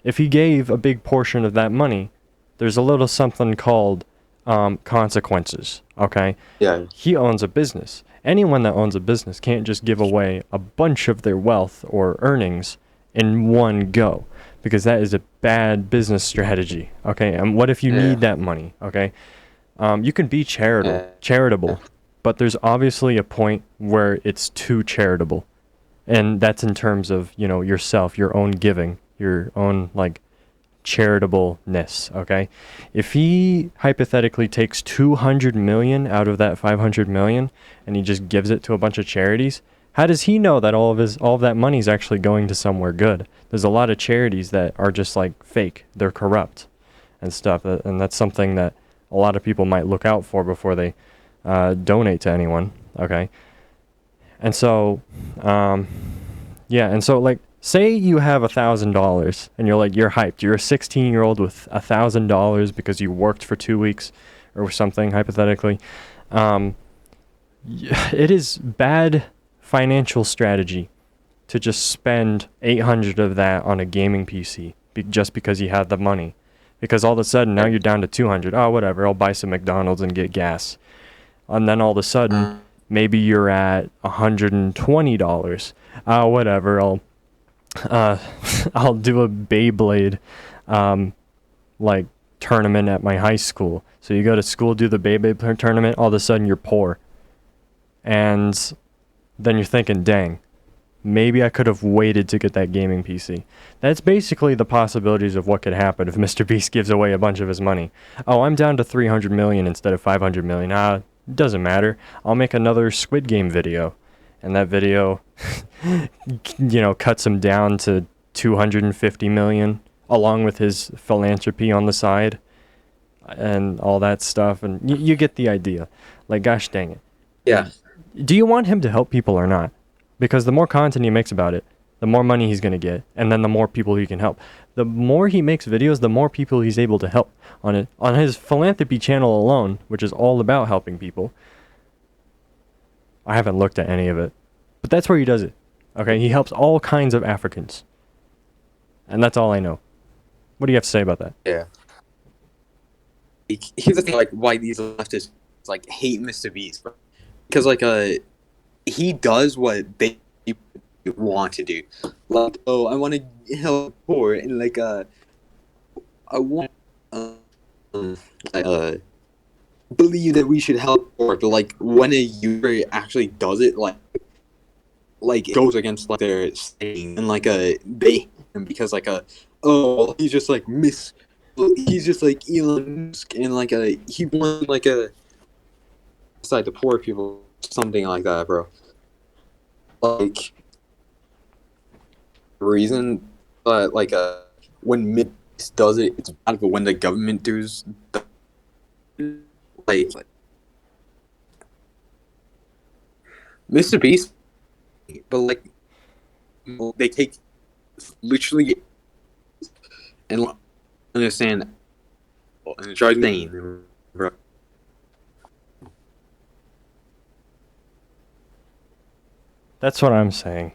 if he gave a big portion of that money, there's a little something called consequences, okay? Yeah. He owns a business. Anyone that owns a business can't just give away a bunch of their wealth or earnings in one go, because that is a bad business strategy, okay? And what if you Yeah. need that money, okay? You can be Yeah. charitable, but there's obviously a point where it's too charitable. And that's in terms of, you know, yourself, your own giving, your own, like, charitableness, okay? If he hypothetically takes 200 million out of that 500 million and he just gives it to a bunch of charities, how does he know that all of that money is actually going to somewhere good? There's a lot of charities that are just like fake. They're corrupt and stuff, and that's something that a lot of people might look out for before they donate to anyone, okay? And so, yeah, and so like, say you have $1,000 and you're like, you're hyped. You're a 16-year-old with $1,000 because you worked for 2 weeks or something, hypothetically. It is bad financial strategy to just spend 800 of that on a gaming PC just because you had the money. Because all of a sudden now you're down to 200. Oh, whatever, I'll buy some McDonald's and get gas. And then all of a sudden, maybe you're at $120. Whatever, I'll do a Beyblade, like tournament at my high school. So you go to school, do the Beyblade tournament. All of a sudden, you're poor, and then you're thinking, "Dang, maybe I could have waited to get that gaming PC." That's basically the possibilities of what could happen if Mr. Beast gives away a bunch of his money. Oh, I'm down to 300 million instead of 500 million. Doesn't matter. I'll make another Squid Game video. And that video, you know, cuts him down to 250 million, along with his philanthropy on the side and all that stuff. And you get the idea. Like, gosh dang it. Yeah. Do you want him to help people or not? Because the more content he makes about it, the more money he's going to get, and then the more people he can help. The more he makes videos, the more people he's able to help. On his philanthropy channel alone, which is all about helping people, I haven't looked at any of it, but that's where he does it. Okay, he helps all kinds of Africans, and that's all I know. What do you have to say about that? Yeah. Here's the thing, like why these leftists like hate Mr. Beast, bro. Because he does what they want to do. Like, oh, I want to help poor, and I want uh, believe that we should help poor, but like when a user actually does it, like it goes against like their saying, and they hate him because oh, he's just like he's just like Elon Musk, and he wants side the poor people, something like that, bro. like reason, but like when mid does it, it's bad. But when the government does, like Mr. Beast, but like they take literally and understand and try to insane, bro. That's what I'm saying.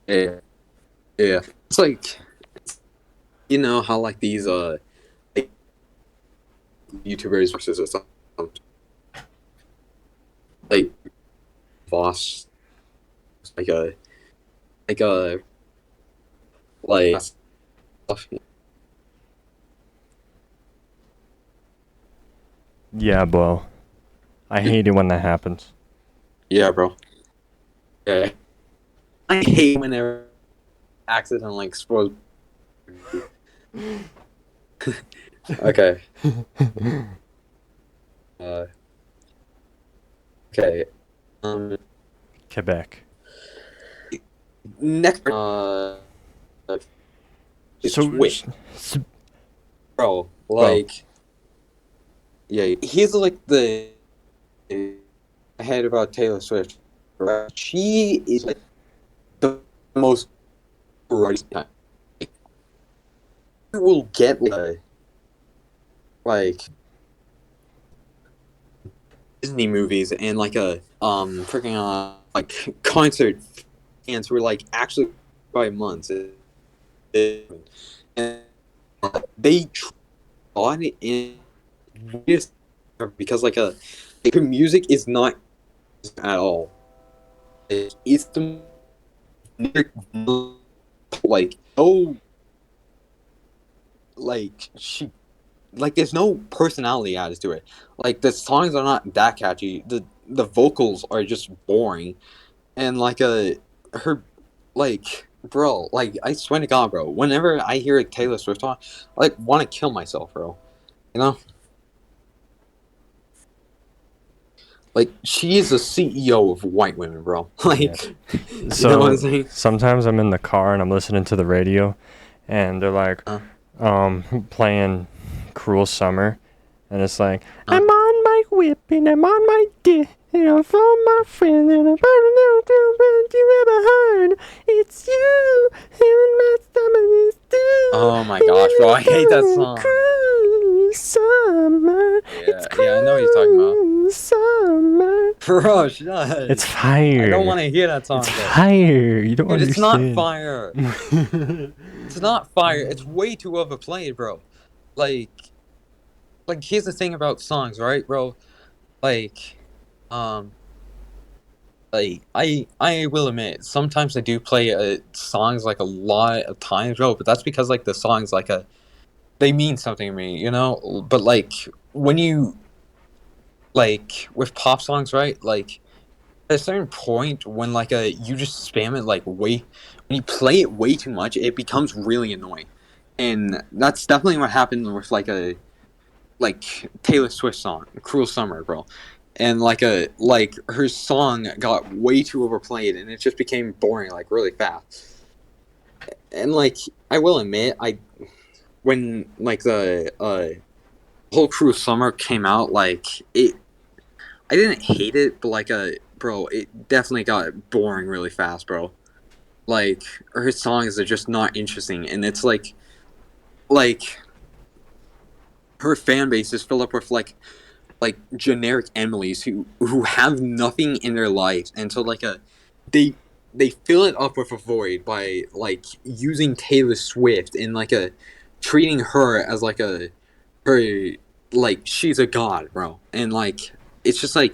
Yeah, yeah. It's like you know how like these like, YouTubers versus something like Voss, like like a like stuff. Yeah, bro. I hate it when that happens. Yeah, bro. Yeah, I hate whenever accidentally explode. Okay. Uh, okay. Quebec. Next. Wait, bro. Like, yeah, he's like the head about Taylor Swift. Right? She is like the most right. You will get like Disney movies and like a freaking like concert fans who are like actually by months and they try it in because like her music is not at all. It's the like oh like she like there's no personality added to it. Like the songs are not that catchy. The vocals are just boring, and like her like bro, like I swear to God, bro. Whenever I hear a Taylor Swift song, I like want to kill myself, bro. You know, like she is the CEO of white women, bro. Like, Yeah. you know what I'm saying? Sometimes I'm in the car and I'm listening to the radio, and they're like, playing "Cruel Summer," and it's like, I'm on my whip and I'm on my dick. And I'm from my friend and I'm you ever heard. It's you and my stomach is too. Oh my gosh, bro, I hate that song. Cruel summer. Yeah, I know what you're talking about. Summer. Bro, shut. It's fire. I don't want to hear that song. It's fire. You don't Dude, understand. it's not fire. It's not fire. It's way too overplayed, bro. Like here's the thing about songs, right, bro? Like, like I will admit sometimes I do play songs like a lot of times, bro. But that's because like the songs like they mean something to me, you know. But like when you like with pop songs, right? Like at a certain point when like you just spam it like way when you play it way too much, it becomes really annoying, and that's definitely what happened with like Taylor Swift song, "Cruel Summer," bro. And like her song got way too overplayed, and it just became boring like really fast. And like I will admit, when like the whole "Cruel Summer" came out, like I didn't hate it, but like bro, it definitely got boring really fast, bro. Like her songs are just not interesting, and it's like her fan base is filled up with like generic Emilys who have nothing in their lives, and so like they they fill it up with a void by like using Taylor Swift and like treating her as like her like she's a god, bro, and like it's just like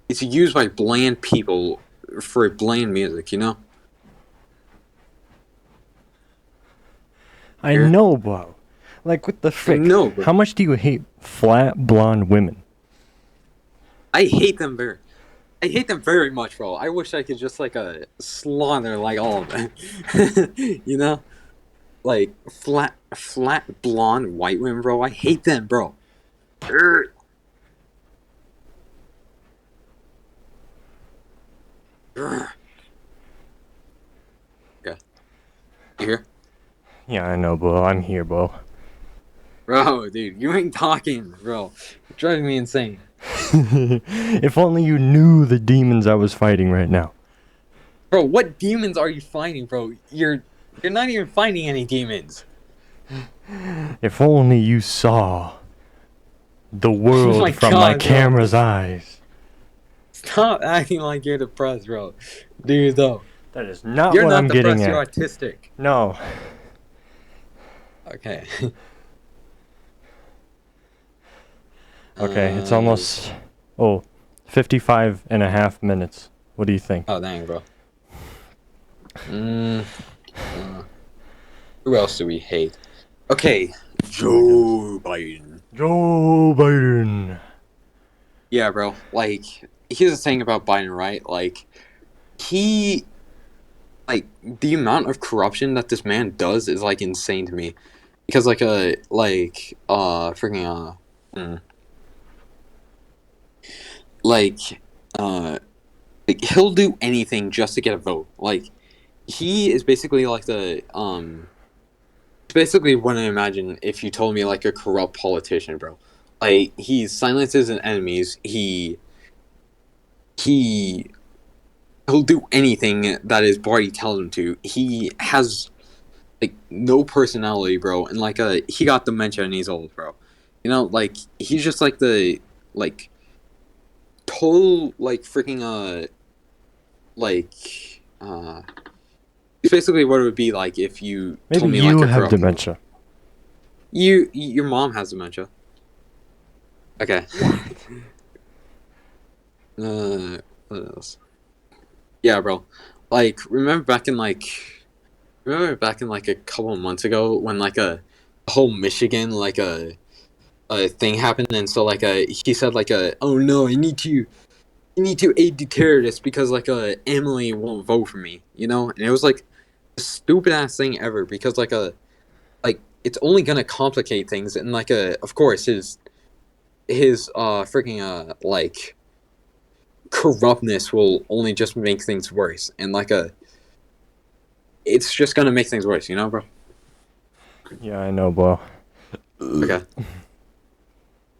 it's used by bland people for bland music, you know. I know, bro. Like, what the frick? No, bro. How much do you hate flat blonde women? I hate them very much, bro. I wish I could just like slaughter like all of them. You know? Like flat blonde white women, bro. I hate them, bro. Okay. You here? Yeah, I know, bro. I'm here, bro. Bro, dude, you ain't talking, bro. You're driving me insane. If only you knew the demons I was fighting right now. Bro, what demons are you fighting, bro? You're not even fighting any demons. If only you saw the Oh world my from my god, bro. camera's eyes. Stop acting like you're depressed, bro. Dude, though. That is not You're what not I'm getting depressed, you're at. autistic. No. Okay. Okay, it's almost 55 and a half minutes. What do you think? Oh, dang, bro. Who else do we hate? Okay, Joe Biden. Joe Biden. Yeah, bro. Like, here's the thing about Biden, right? Like, he, like, the amount of corruption that this man does is like insane to me. Because freaking like uh like he'll do anything just to get a vote. Like, he is basically like it's basically what I imagine if you told me like a corrupt politician, bro. Like, he silences his enemies. He he'll do anything that his party tells him to. He has like no personality, bro, and like he got dementia and he's old, bro. You know, like, he's just like the like total like freaking like it's basically what it would be like if you Maybe told me you like a have girl. dementia. Your mom has dementia. Okay. What else? Yeah, bro. Like, remember back in like a couple of months ago when like a whole Michigan like a thing happened, and so like he said like oh no, I need to aid the terrorists because like Emily won't vote for me, you know? And it was like the stupid ass thing ever because like it's only gonna complicate things, and like of course his freaking like corruptness will only just make things worse, and like it's just gonna make things worse, you know, bro. Yeah, I know, bro. Okay.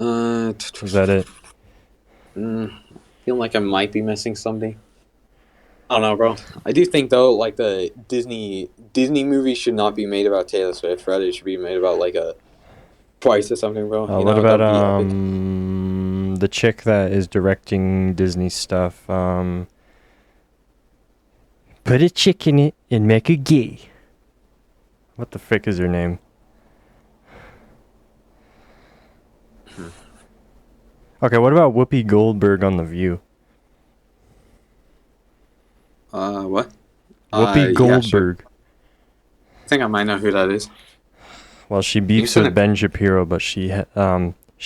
Is that it? Feel like I might be missing something. I don't know, bro. I do think though, like the Disney movies should not be made about Taylor Swift. Rather, it should be made about like a Twice or something, bro. You What know, that about would be epic. the chick that is directing Disney stuff? Put a chick in it and make her gay. What the frick is her name? Okay, what about Whoopi Goldberg on The View? What? Whoopi Yeah, sure. Goldberg. I think I might know who that is. Well, she beefs send with it- Ben Shapiro, but she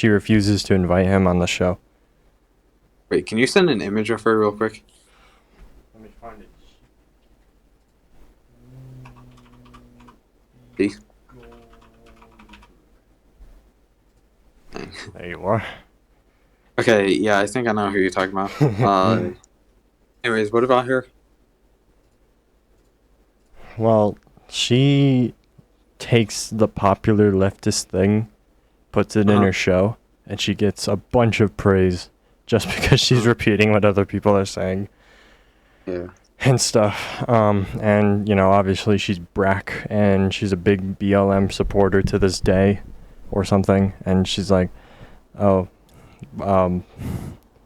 refuses to invite him on the show. Wait, can you send an image of her real quick? Let me find it. Please. There you are. Okay, yeah, I think I know who you're talking about. Anyways, what about her? Well, she takes the popular leftist thing, puts it in her show, and she gets a bunch of praise just because she's repeating what other people are saying. Yeah. And stuff. And, you know, obviously she's Brack, and she's a big BLM supporter to this day, or something. And she's like, oh,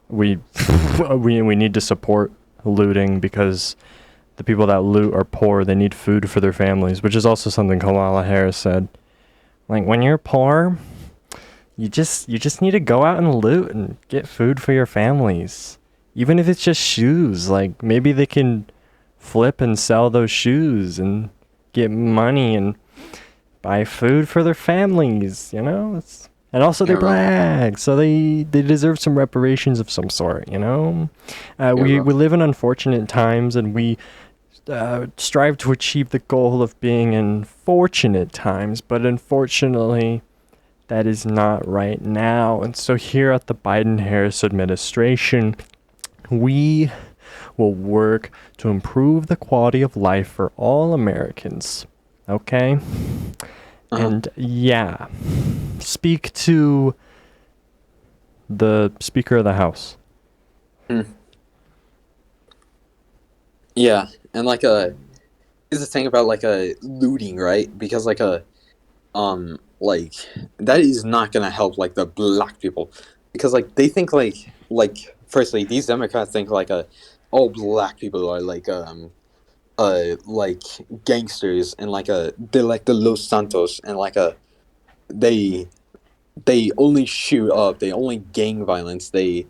we need to support looting because the people that loot are poor. They need food for their families, which is also something Kamala Harris said. Like, when you're poor, you just need to go out and loot and get food for your families. Even if it's just shoes, like maybe they can flip and sell those shoes and get money and buy food for their families, you know? And also they're black, so they deserve some reparations of some sort, you know? We live in unfortunate times, and we strive to achieve the goal of being in fortunate times, but unfortunately that is not right now. And so here at the Biden-Harris administration, we will work to improve the quality of life for all Americans. Okay? And yeah, speak to the Speaker of the House. Yeah, and like here's the thing about like looting, right? Because like like that is not gonna help like the black people, because like they think like firstly these Democrats think like all black people are like gangsters, and like they're like the Los Santos, and like they they only shoot up, they only gang violence, they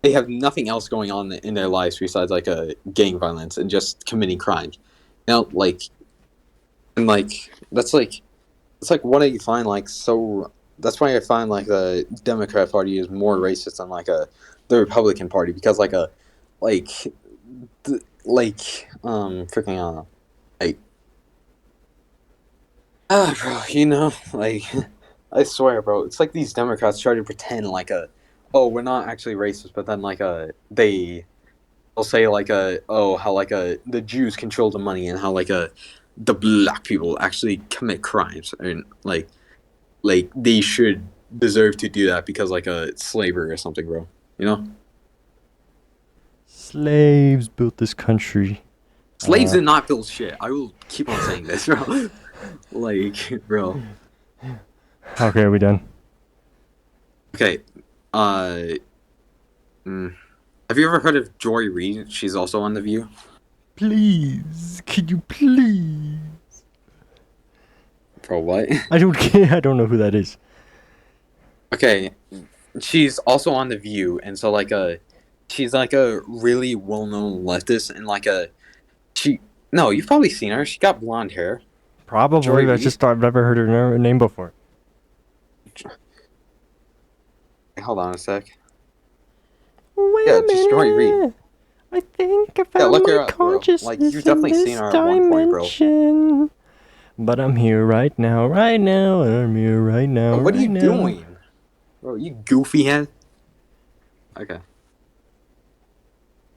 have nothing else going on in their lives besides like gang violence and just committing crimes. Now like, and like that's like, it's like what I find like so. That's why I find like the Democrat Party is more racist than like the Republican Party, because like freaking like bro, you know, like I swear, bro, it's like these Democrats try to pretend like oh, we're not actually racist, but then like they'll say like oh, how like the Jews control the money, and how like the black people actually commit crimes, and like they should deserve to do that because like slavery or something, bro. You know, Slaves built this country. slaves did not build shit. I will keep on saying this, bro. Like, bro. Okay, are we done? Okay. Have you ever heard of Joy Reid? She's also on The View. Please, could you please? Bro, what? I don't care. I don't know who that is. Okay, she's also on The View, and so like she's like a really well-known leftist, and like no, you've probably seen her. She got blonde hair. Probably. Joy I just I've never heard her name before. Hold on a sec. Wait Yeah, just Joy Reid. I think I Yeah, found look her my up, bro. consciousness Like, you've in definitely this seen her at one point, bro. dimension. But I'm here right now, I'm here right now. What are you right now. doing? Bro, you goofy head. Okay.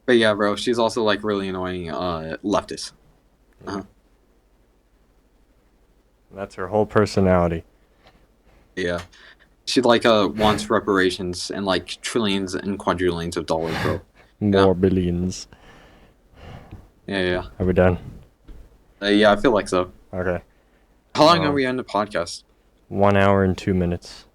But yeah, bro, she's also like really annoying leftist. That's her whole personality. Yeah. She like wants reparations and like trillions and quadrillions of dollars, bro. More billions. Yeah. Are we done? Yeah, I feel like so. Okay. How long are we on the podcast? 1 hour and 2 minutes.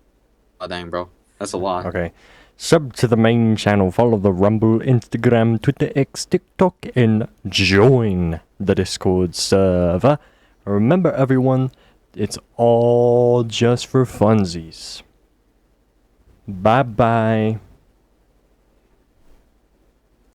Oh dang, bro, that's a lot. Okay. Sub to the main channel, follow the Rumble, Instagram, Twitter, X, TikTok, and join the Discord server. Remember, everyone, it's all just for funsies. Bye-bye.